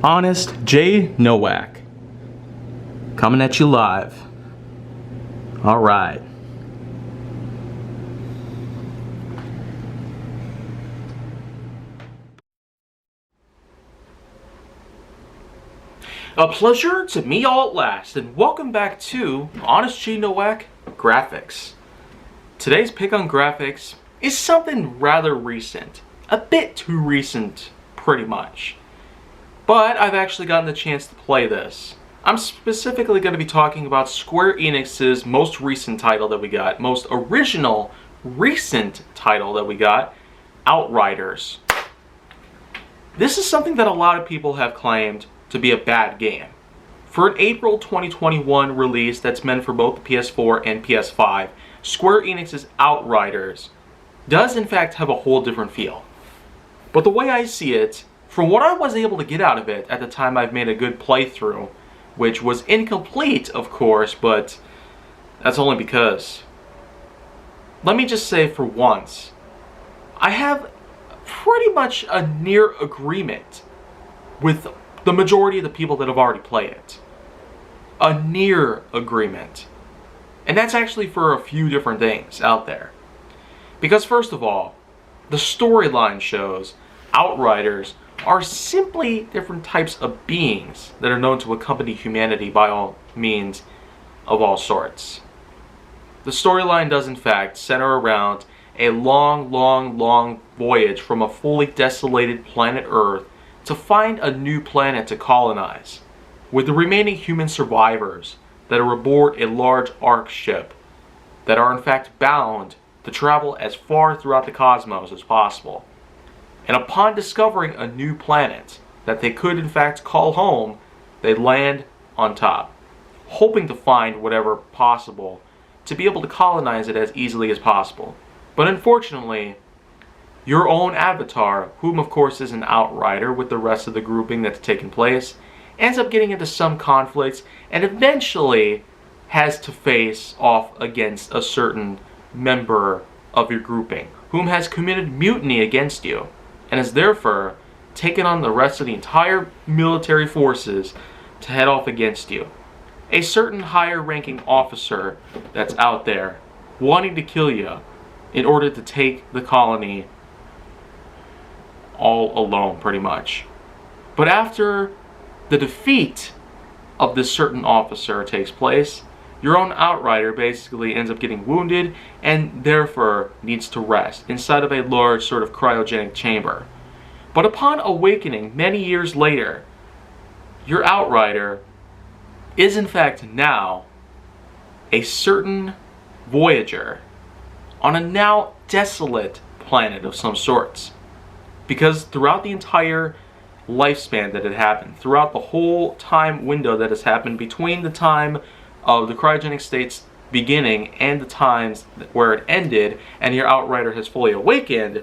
Honest J. Nowak. Coming at you live. Alright. A pleasure to meet y'all at last, and welcome back to Honest J. Nowak Graphix. Today's pick on Graphix is something rather recent. A bit too recent, pretty much. But I've actually gotten the chance to play this. I'm specifically going to be talking about Square Enix's most recent title that we got, most original, recent title that we got, Outriders. This is something that a lot of people have claimed to be a bad game. For an April 2021 release that's meant for both the PS4 and PS5, Square Enix's Outriders does in fact have a whole different feel. But the way I see it, from what I was able to get out of it at the time I've made a good playthrough, which was incomplete of course, but that's only because, let me just say for once, I have pretty much a near agreement with the majority of the people that have already played it. A near agreement. And that's actually for a few different things out there. Because first of all, the storyline shows Outriders are simply different types of beings that are known to accompany humanity by all means of all sorts. The storyline does in fact center around a long voyage from a fully desolated planet Earth to find a new planet to colonize, with the remaining human survivors that are aboard a large Ark ship that are in fact bound to travel as far throughout the cosmos as possible. And upon discovering a new planet that they could in fact call home, they land on top, hoping to find whatever possible to be able to colonize it as easily as possible. But unfortunately, your own avatar, whom of course is an outrider with the rest of the grouping that's taken place, ends up getting into some conflicts and eventually has to face off against a certain member of your grouping, whom has committed mutiny against you, and has therefore taken on the rest of the entire military forces to head off against you. A certain higher ranking officer that's out there wanting to kill you in order to take the colony all alone, pretty much. But after the defeat of this certain officer takes place, your own outrider basically ends up getting wounded and therefore needs to rest inside of a large sort of cryogenic chamber. But upon awakening many years later, your outrider is in fact now a certain voyager on a now desolate planet of some sorts. Because throughout the entire lifespan that had happened, throughout the whole time window that has happened between the time of the cryogenic state's beginning and the times where it ended and your outrider has fully awakened,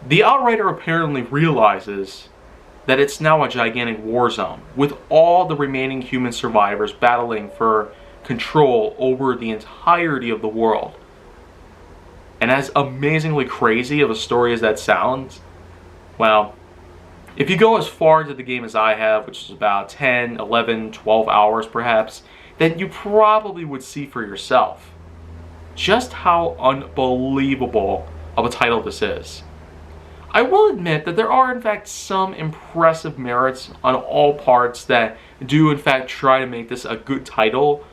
the outrider apparently realizes that it's now a gigantic war zone with all the remaining human survivors battling for control over the entirety of the world. And as amazingly crazy of a story as that sounds, well, if you go as far into the game as I have, which is about 10, 11, 12 hours perhaps, then you probably would see for yourself just how unbelievable of a title this is. I will admit that there are in fact some impressive merits on all parts that do in fact try to make this a good title,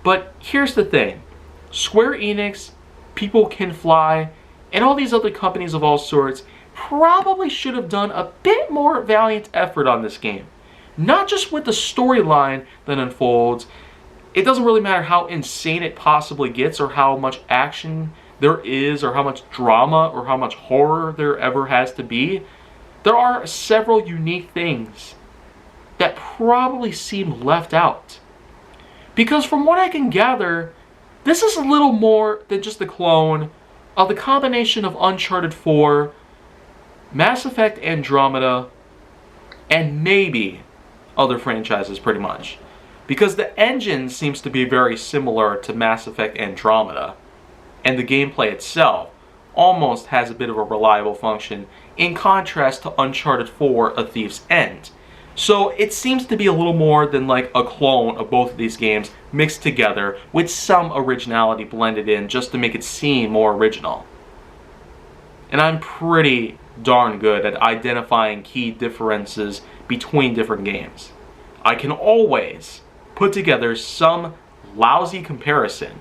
but here's the thing. Square Enix, People Can Fly, and all these other companies of all sorts probably should have done a bit more valiant effort on this game. Not just with the storyline that unfolds. It doesn't really matter how insane it possibly gets or how much action there is or how much drama or how much horror there ever has to be. There are several unique things that probably seem left out. Because from what I can gather, this is a little more than just a clone of the combination of Uncharted 4, Mass Effect Andromeda, and maybe other franchises pretty much. Because the engine seems to be very similar to Mass Effect Andromeda, and the gameplay itself almost has a bit of a reliable function in contrast to Uncharted 4: A Thief's End. So it seems to be a little more than like a clone of both of these games mixed together with some originality blended in just to make it seem more original. And I'm pretty darn good at identifying key differences between different games. I can always put together some lousy comparison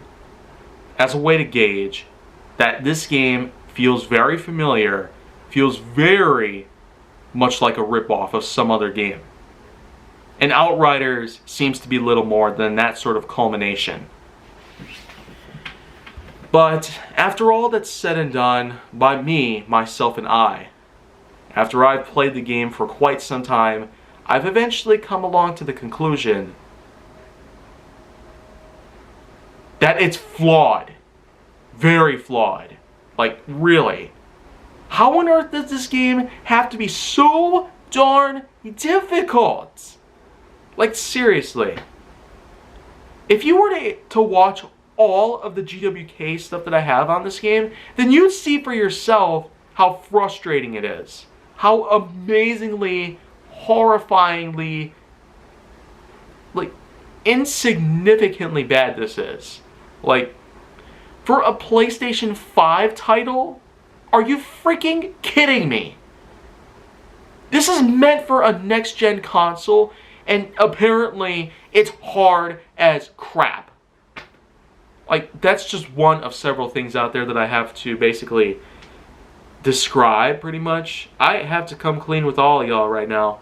as a way to gauge that this game feels very familiar, feels very much like a ripoff of some other game. And Outriders seems to be little more than that sort of culmination. But after all that's said and done by me, myself, and I, after I've played the game for quite some time, I've eventually come along to the conclusion that it's flawed. Very flawed. Like, really. How on earth does this game have to be so darn difficult? Like, seriously. If you were to watch all of the GWK stuff that I have on this game, then you'd see for yourself how frustrating it is. How amazingly, horrifyingly, like, insignificantly bad this is. Like, for a PlayStation 5 title? Are you freaking kidding me? This is meant for a next-gen console, and apparently it's hard as crap. Like, that's just one of several things out there that I have to basically describe, pretty much. I have to come clean with all of y'all right now.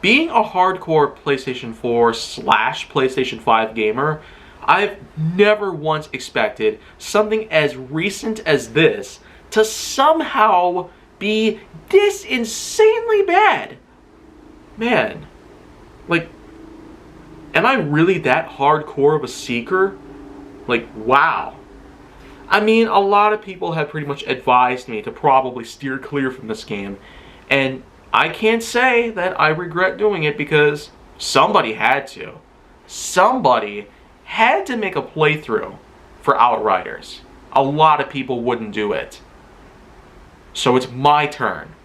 Being a hardcore PlayStation 4 / PlayStation 5 gamer, I've never once expected something as recent as this to somehow be this insanely bad. Man, like, am I really that hardcore of a seeker? Like, wow. I mean, a lot of people have pretty much advised me to probably steer clear from this game, and I can't say that I regret doing it because somebody had to. Somebody had to make a playthrough for Outriders. A lot of people wouldn't do it. So it's my turn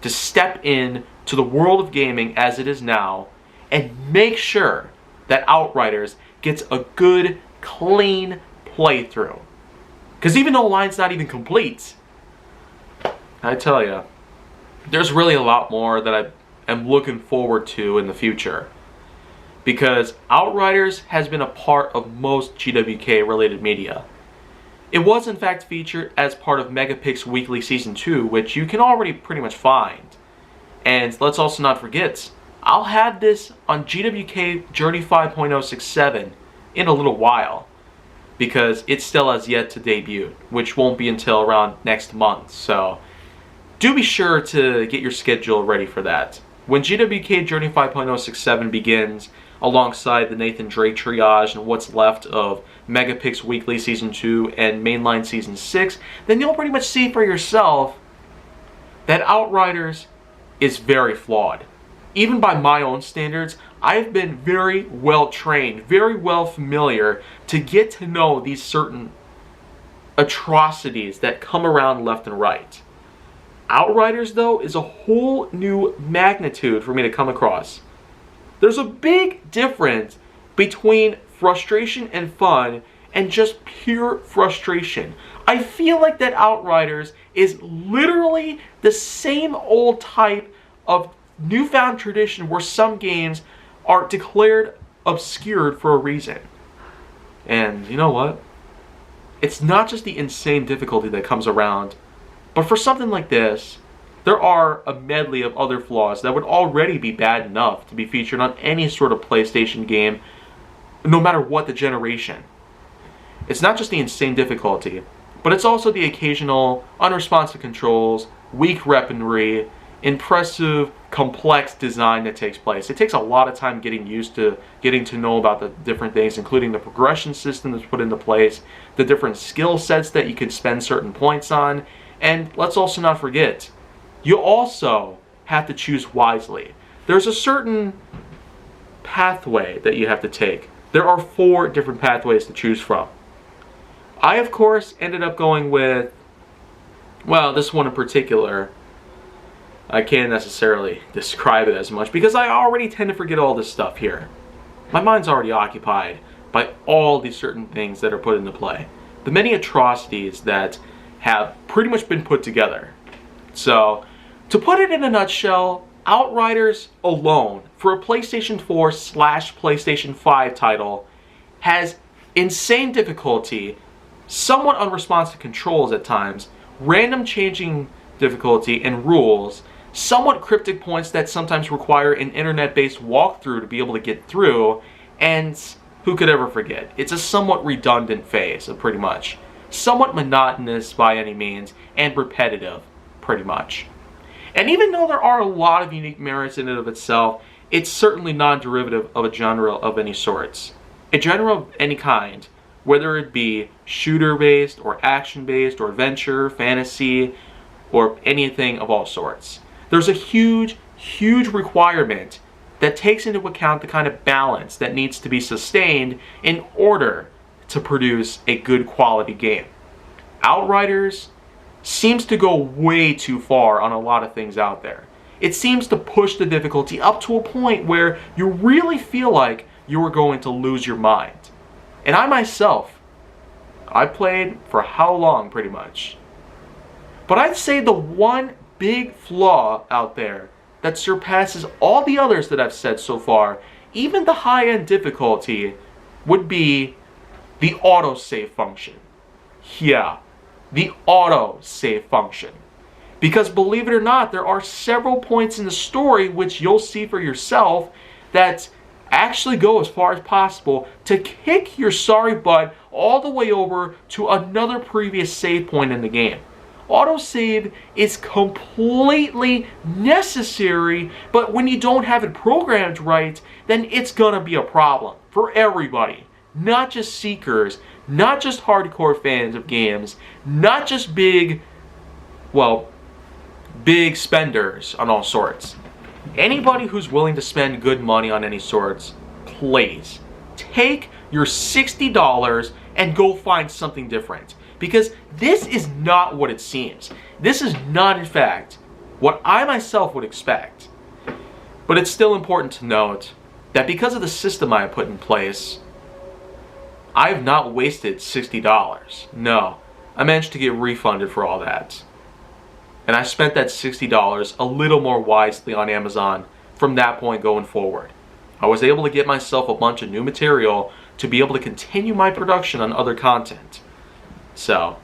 to step in to the world of gaming as it is now and make sure that Outriders gets a good, clean playthrough. Because even though mine's not even complete, I tell you, there's really a lot more that I am looking forward to in the future. Because Outriders has been a part of most GWK related media. It was in fact featured as part of Megapix's weekly Season 2, which you can already pretty much find. And let's also not forget, I'll have this on GWK Journey 5.067 in a little while, because it still has yet to debut, which won't be until around next month. So do be sure to get your schedule ready for that. When GWK Journey 5.067 begins, alongside the Nathan Drake triage and what's left of Megapix's Weekly Season 2 and Mainline Season 6, then you'll pretty much see for yourself that Outriders is very flawed. Even by my own standards, I've been very well trained, very well familiar to get to know these certain atrocities that come around left and right. Outriders, though, is a whole new magnitude for me to come across. There's a big difference between frustration and fun and just pure frustration. I feel like that Outriders is literally the same old type of newfound tradition where some games are declared obscured for a reason. And you know what? It's not just the insane difficulty that comes around, but for something like this, there are a medley of other flaws that would already be bad enough to be featured on any sort of PlayStation game, no matter what the generation. It's not just the insane difficulty, but it's also the occasional unresponsive controls, weak weaponry, impressive, complex design that takes place. It takes a lot of time getting used to getting to know about the different things, including the progression system that's put into place, the different skill sets that you can spend certain points on, and let's also not forget, you also have to choose wisely. There's a certain pathway that you have to take. There are 4 different pathways to choose from. I, of course, ended up going with, well, this one in particular. I can't necessarily describe it as much because I already tend to forget all this stuff here. My mind's already occupied by all these certain things that are put into play. The many atrocities that have pretty much been put together. So, to put it in a nutshell, Outriders alone, for a PlayStation 4/PlayStation 5 title, has insane difficulty, somewhat unresponsive controls at times, random changing difficulty and rules, somewhat cryptic points that sometimes require an internet-based walkthrough to be able to get through, and who could ever forget? It's a somewhat redundant phase, pretty much. Somewhat monotonous by any means, and repetitive, pretty much. And even though there are a lot of unique merits in and of itself, it's certainly non-derivative of a genre of any sorts. A genre of any kind, whether it be shooter-based, or action-based, or adventure, fantasy, or anything of all sorts. There's a huge, huge requirement that takes into account the kind of balance that needs to be sustained in order to produce a good quality game. Outriders seems to go way too far on a lot of things out there. It seems to push the difficulty up to a point where you really feel like you are going to lose your mind. And I myself, I played for how long pretty much? But I'd say the one big flaw out there that surpasses all the others that I've said so far, even the high-end difficulty, would be the autosave function. Yeah, the autosave function. Because believe it or not, there are several points in the story which you'll see for yourself that actually go as far as possible to kick your sorry butt all the way over to another previous save point in the game. Autosave is completely necessary, but when you don't have it programmed right, then it's gonna be a problem for everybody. Not just seekers, not just hardcore fans of games, not just big spenders on all sorts. Anybody who's willing to spend good money on any sorts, please take your $60 and go find something different. Because this is not what it seems. This is not, in fact, what I myself would expect. But it's still important to note that because of the system I have put in place, I have not wasted $60. No, I managed to get refunded for all that. And I spent that $60 a little more wisely on Amazon from that point going forward. I was able to get myself a bunch of new material to be able to continue my production on other content. So,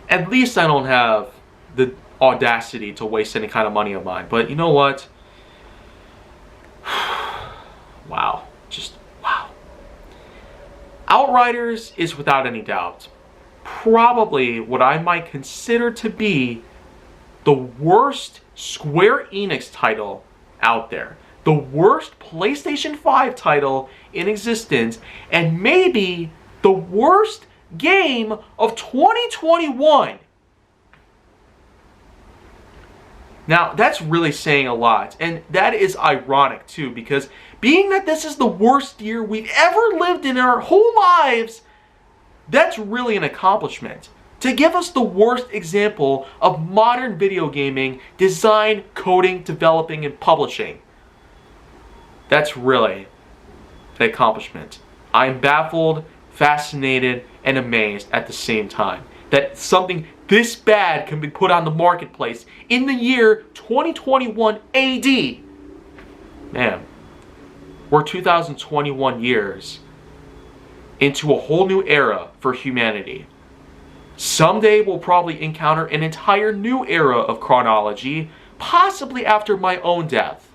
at least I don't have the audacity to waste any kind of money of mine. But you know what? Wow. Just wow. Outriders is without any doubt probably what I might consider to be the worst Square Enix title out there. The worst PlayStation 5 title in existence, and maybe the worst game of 2021. Now, that's really saying a lot, and that is ironic too, because being that this is the worst year we've ever lived in our whole lives, that's really an accomplishment. To give us the worst example of modern video gaming, design, coding, developing, and publishing. That's really an accomplishment. I'm baffled, fascinated, and amazed at the same time that something this bad can be put on the marketplace in the year 2021 AD. Man, we're 2021 years into a whole new era for humanity. Someday we'll probably encounter an entire new era of chronology, possibly after my own death.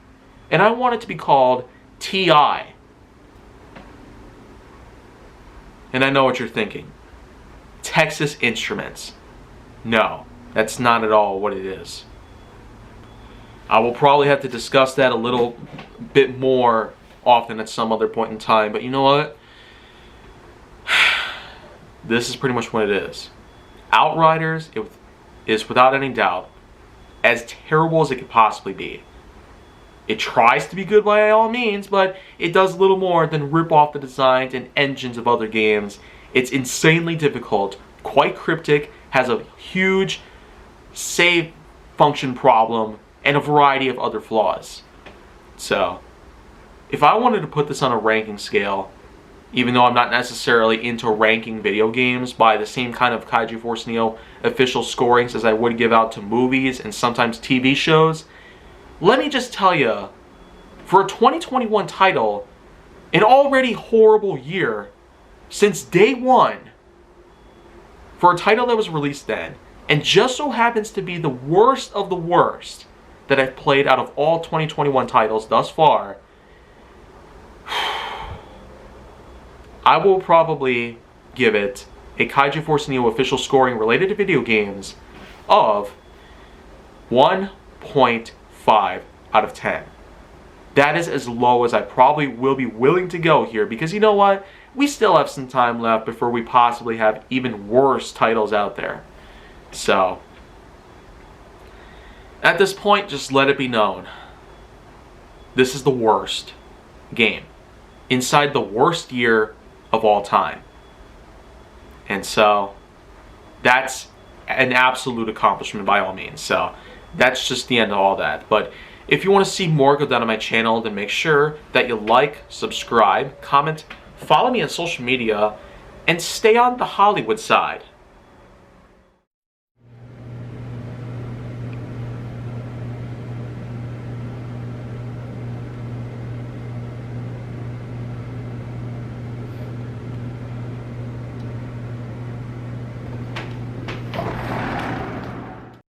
And I want it to be called TI. And I know what you're thinking. Texas Instruments. No, that's not at all what it is. I will probably have to discuss that a little bit more often at some other point in time, but you know what? This is pretty much what it is. Outriders is without any doubt as terrible as it could possibly be. It tries to be good by all means, but it does little more than rip off the designs and engines of other games. It's insanely difficult, quite cryptic, has a huge save function problem, and a variety of other flaws. So, if I wanted to put this on a ranking scale, even though I'm not necessarily into ranking video games by the same kind of Kaiju Force Neo official scorings as I would give out to movies and sometimes TV shows, let me just tell you, for a 2021 title, an already horrible year since day one, for a title that was released then, and just so happens to be the worst of the worst that I've played out of all 2021 titles thus far, I will probably give it a Kaiju Force Neo official scoring related to video games of 1.5 out of 10. That is as low as I probably will be willing to go here, because you know what? We still have some time left before we possibly have even worse titles out there. So, at this point, just let it be known. This is the worst game inside the worst year of all time. And so, that's an absolute accomplishment by all means. So, that's just the end of all that. But if you want to see more go down on my channel, then make sure that you like, subscribe, comment, follow me on social media, and stay on the Hollywood side.